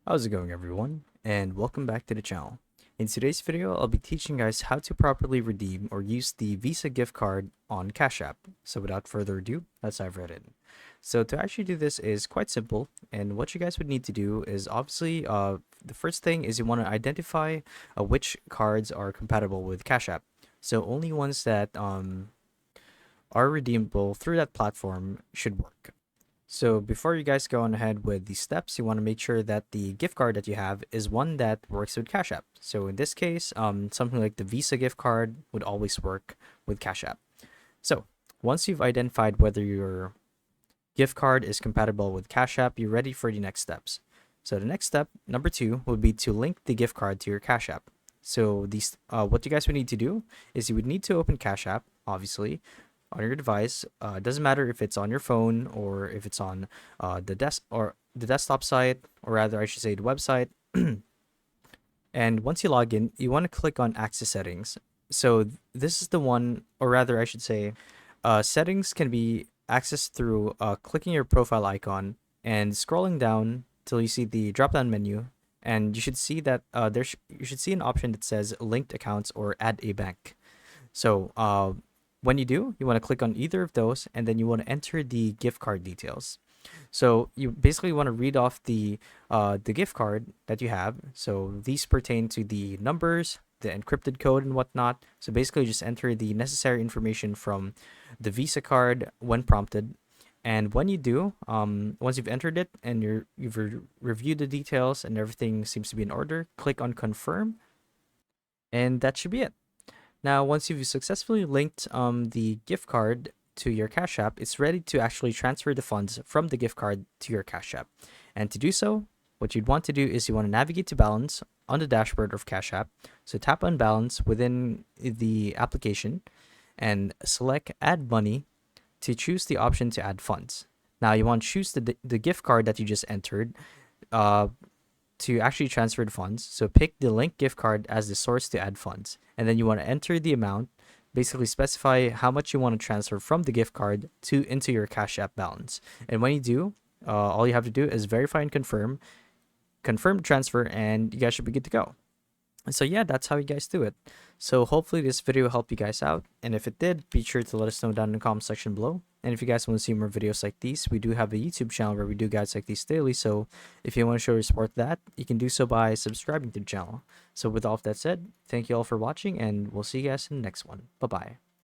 How's it going, everyone? And welcome back to the channel. In today's video, I'll be teaching you guys how to properly redeem or use the Visa gift card on Cash App. So without further ado, let's dive right in. So to actually do this is quite simple, and what you guys would need to do is obviously the first thing is you want to identify which cards are compatible with Cash App. So only ones that are redeemable through that platform should work. So before you guys go on ahead with the steps, you want to make sure that the gift card that you have is one that works with Cash App. So in this case, something like the Visa gift card would always work with Cash App. So once you've identified whether your gift card is compatible with Cash App, you're ready for the next steps. So the next step, number 2, would be to link the gift card to your Cash App. So what you guys would need to do is you would need to open Cash App, obviously, on your device. It doesn't matter if it's on your phone or if it's on the desktop site, or rather, I should say, the website. And once you log in, you want to click on Access Settings. So this is the one, or rather, I should say, settings can be accessed through clicking your profile icon and scrolling down till you see the drop-down menu, and you should see that you should see an option that says Linked Accounts or Add a Bank. So when you do, you want to click on either of those, and then you want to enter the gift card details. So you basically want to read off the gift card that you have. So these pertain to the numbers, the encrypted code, and whatnot. So basically, just enter the necessary information from the Visa card when prompted. And when you do, once you've entered it and you've reviewed the details and everything seems to be in order, click on Confirm, and that should be it. Now, once you've successfully linked the gift card to your Cash App, it's ready to actually transfer the funds from the gift card to your Cash App. And to do so, what you'd want to do is you want to navigate to Balance on the dashboard of Cash App. So tap on Balance within the application and select Add Money to choose the option to add funds. Now, you want to choose the gift card that you just entered to actually transfer the funds. So pick the linked gift card as the source to add funds. And then you want to enter the amount, basically specify how much you want to transfer from the gift card into your Cash App balance. And when you do, all you have to do is verify and confirm the transfer, and you guys should be good to go. So yeah, that's how you guys do it. So hopefully this video helped you guys out, and if it did, be sure to let us know down in the comment section below. And if you guys want to see more videos like these, we do have a YouTube channel where we do guides like these daily. So if you want to show your support to that, you can do so by subscribing to the channel. So with all of that said, thank you all for watching, and we'll see you guys in the next one. Bye bye.